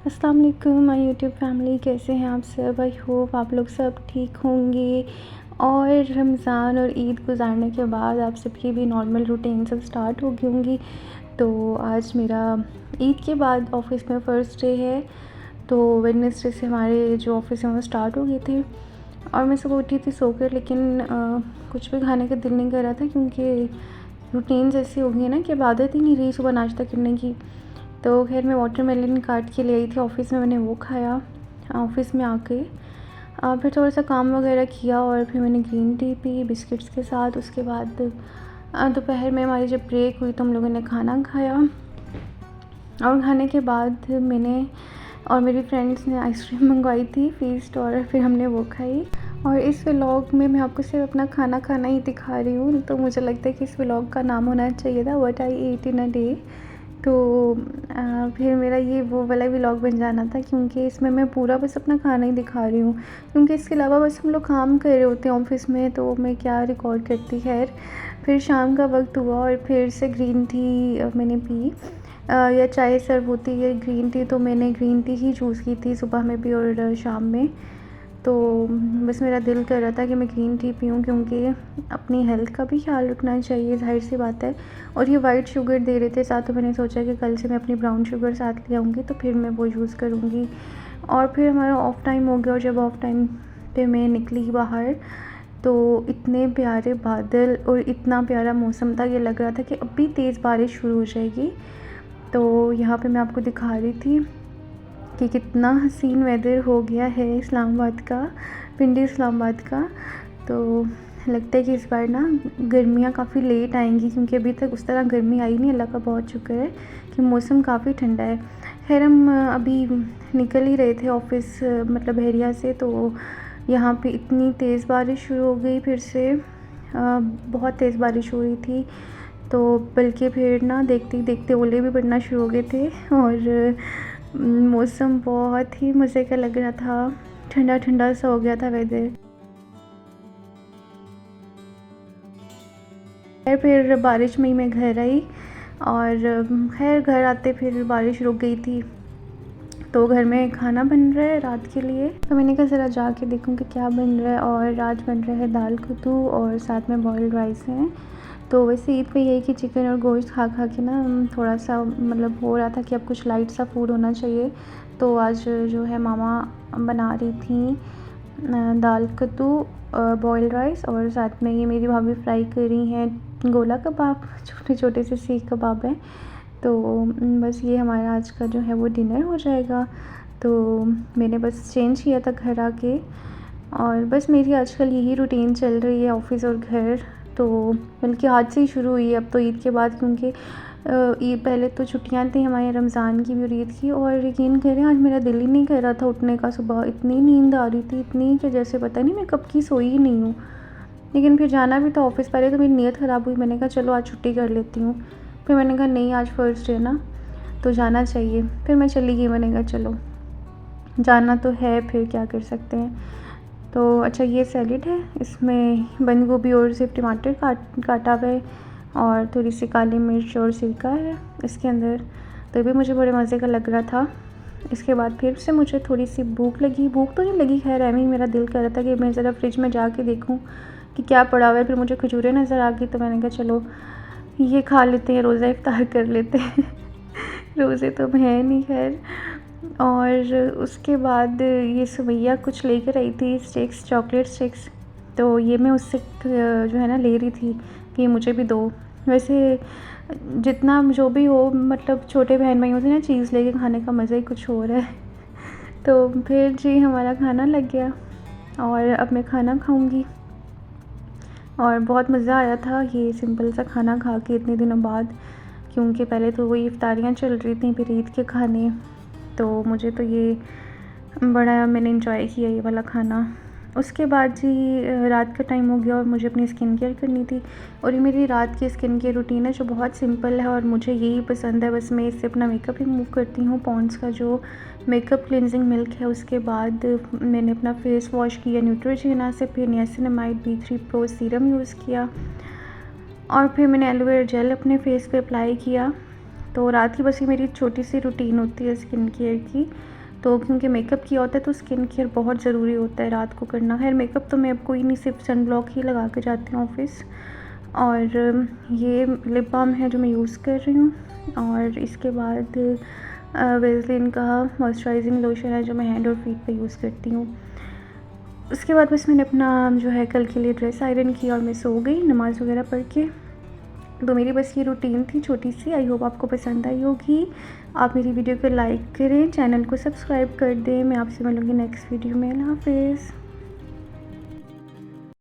अस्सलाम वालेकुम my YouTube family, कैसे हैं आप सब। आई होप आप लोग सब ठीक होंगे। और रमज़ान और ईद गुज़ारने के बाद आप सबकी भी नॉर्मल रूटीन सब स्टार्ट हो गई होंगी। तो आज मेरा ईद के बाद ऑफ़िस में फ़र्स्ट डे है। तो वेडनेसडे से हमारे जो ऑफ़िस हैं वो स्टार्ट हो गए थे और मैं सुबह उठी थी सोकर, लेकिन कुछ भी खाने का दिल नहीं कर रहा था क्योंकि रूटीन ऐसी हो गई है ना कि अब आदत ही नहीं रही सुबह नाश्ता करने की। तो खैर मैं वाटरमेलन काट के ले आई थी ऑफ़िस में, मैंने वो खाया। ऑफ़िस में आके फिर थोड़ा सा काम वगैरह किया और फिर मैंने ग्रीन टी पी बिस्किट्स के साथ। उसके बाद दोपहर में हमारी जब ब्रेक हुई तो हम लोगों ने खाना खाया और खाने के बाद मैंने और मेरी फ्रेंड्स ने आइसक्रीम मंगवाई थी फीस्ट, और फिर हमने वो खाई। और इस व्लॉग में मैं आपको सिर्फ अपना खाना खाना ही दिखा रही हूँ, तो मुझे लगता है कि इस व्लॉग का नाम होना चाहिए था what I ate in a day. तो फिर मेरा ये वो वाला व्लॉग बन जाना था क्योंकि इसमें मैं पूरा बस अपना खाना ही दिखा रही हूँ, क्योंकि इसके अलावा बस हम लोग काम कर रहे होते हैं ऑफ़िस में, तो मैं क्या रिकॉर्ड करती। खैर फिर शाम का वक्त हुआ और फिर से ग्रीन टी मैंने पी। या चाय सर्व होती है ग्रीन टी, तो मैंने ग्रीन टी ही चूज़ की थी सुबह में भी और शाम में। तो बस मेरा दिल कर रहा था कि मैं ग्रीन टी पीऊँ क्योंकि अपनी हेल्थ का भी ख्याल रखना चाहिए, ज़ाहिर सी बात है। और ये वाइट शुगर दे रहे थे साथ, तो मैंने सोचा कि कल से मैं अपनी ब्राउन शुगर साथ ले आऊँगी, तो फिर मैं वो यूज़ करूँगी। और फिर हमारा ऑफ़ टाइम हो गया और जब ऑफ़ टाइम पे मैं निकली बाहर तो इतने प्यारे बादल और इतना प्यारा मौसम था, ये लग रहा था कि अभी तेज़ बारिश शुरू हो जाएगी। तो यहाँ पे मैं आपको दिखा रही थी कि कितना हसीन वेदर हो गया है इस्लामाबाद का, पिंडी इस्लामाबाद का। तो लगता है कि इस बार ना गर्मियाँ काफ़ी लेट आएंगी क्योंकि अभी तक उस तरह गर्मी आई नहीं। अल्लाह का बहुत शुक्र है कि मौसम काफ़ी ठंडा है। खैर हम अभी निकल ही रहे थे ऑफ़िस मतलब बहरिया से, तो यहाँ पे इतनी तेज़ बारिश शुरू हो गई फिर से। बहुत तेज़ बारिश हो रही थी, तो बल्कि फिर ना देखते देखते ओले भी पड़ना शुरू हो गए थे और मौसम बहुत ही मज़े का लग रहा था, ठंडा ठंडा सा हो गया था वेदर। फिर बारिश में ही मैं घर आई और खैर घर आते फिर बारिश रुक गई थी। तो घर में खाना बन रहा है रात के लिए, तो मैंने कहा ज़रा जाके देखूं कि क्या बन रहा है। और आज बन रहा है दाल कद्दू और साथ में बॉइल्ड राइस हैं। तो वैसे ईद पे यही कि चिकन और गोश्त खा खा के ना थोड़ा सा मतलब हो रहा था कि अब कुछ लाइट सा फूड होना चाहिए। तो आज जो है मामा बना रही थी दाल कद्दू बॉइल्ड राइस, और साथ में ये मेरी भाभी फ्राई कर रही हैं गोला कबाब, छोटे छोटे से सीख कबाब हैं। तो बस ये हमारा आज का जो है वो डिनर हो जाएगा। तो मैंने बस चेंज किया था घर आके, और बस मेरी आजकल यही रूटीन चल रही है ऑफ़िस और घर। तो बल्कि आज से ही शुरू हुई है अब तो ईद के बाद, क्योंकि ईद पहले तो छुट्टियां थी हमारे रमज़ान की भी और ईद की। और यकीन करें आज मेरा दिल ही नहीं कर रहा था उठने का सुबह, इतनी नींद आ रही थी, इतनी कि जैसे पता नहीं मैं कब की सोई ही नहीं हूँ। लेकिन फिर जाना भी था ऑफ़िस, पहले तो मेरी नीयत ख़राब हुई, मैंने कहा चलो आज छुट्टी कर लेती हूँ। फिर मैंने कहा नहीं आज फ़र्स्ट डे ना तो जाना चाहिए, फिर मैं चली गई। मैंने कहा चलो जाना तो है, फिर क्या कर सकते हैं। तो अच्छा ये सैलेड है, इसमें बंद गोभी और सिर्फ टमाटर काटा हुआ है और थोड़ी सी काली मिर्च और सिरका है इसके अंदर। तो भी मुझे बड़े मज़े का लग रहा था। इसके बाद फिर से मुझे थोड़ी सी भूख लगी, भूख तो नहीं लगी खैर, एम ही मेरा दिल कर रहा था कि मैं ज़रा फ्रिज में जाके देखूं कि क्या पड़ा हुआ है। फिर मुझे खजूरें नज़र आ गई, तो मैंने कहा चलो ये खा लेते हैं, रोज़ा इफ्तार कर लेते हैं रोज़े तो है नहीं खैर। और उसके बाद ये सुमैया कुछ लेकर आई थी स्टिक्स, चॉकलेट स्टिक्स। तो ये मैं उससे जो है ना ले रही थी कि मुझे भी दो। वैसे जितना जो भी हो मतलब छोटे बहन भाइयों से ना चीज़ लेके खाने का मज़ा ही कुछ और है तो फिर जी हमारा खाना लग गया और अब मैं खाना खाऊंगी। और बहुत मज़ा आया था ये सिंपल सा खाना खा के इतने दिनों बाद, क्योंकि पहले तो वही इफ्तारियाँ चल रही थी फिर ईद के खाने। तो मुझे तो ये बड़ा मैंने एंजॉय किया ये वाला खाना। उसके बाद जी रात का टाइम हो गया और मुझे अपनी स्किन केयर करनी थी। और ये मेरी रात की स्किन केयर रूटीन है जो बहुत सिंपल है और मुझे यही पसंद है। बस मैं इससे अपना मेकअप रिमूव करती हूँ, पॉन्ड्स का जो मेकअप क्लिनजिंग मिल्क है। उसके बाद मैंने अपना फेस वॉश किया न्यूट्रोजेना से, फिर niacinamide B3 pro serum use किया और फिर मैंने एलोवेरा जेल अपने फेस पे अप्लाई किया। तो रात की बस ये मेरी छोटी सी रूटीन होती है स्किन केयर की। तो क्योंकि मेकअप किया होता है तो स्किन केयर बहुत ज़रूरी होता है रात को करना। खैर मेकअप तो मैं अब कोई नहीं, सिर्फ सन ब्लॉक ही लगा के जाती हूँ ऑफिस। और ये लिप बाम है जो मैं यूज़ कर रही हूँ। और इसके बाद वेस्लिन का मॉइस्चराइजिंग लोशन है जो मैं हैंड और फीट पे यूज़ करती हूँ। उसके बाद बस मैंने अपना जो है कल के लिए ड्रेस आयरन किया और मैं सो गई नमाज़ वगैरह पढ़ के। तो मेरी बस ये रूटीन थी छोटी सी। आई होप आपको पसंद आई होगी। आप मेरी वीडियो को लाइक करें, चैनल को सब्सक्राइब कर दें। मैं आपसे मिलूँगी नेक्स्ट वीडियो में। अल्लाह हाफ़िज़।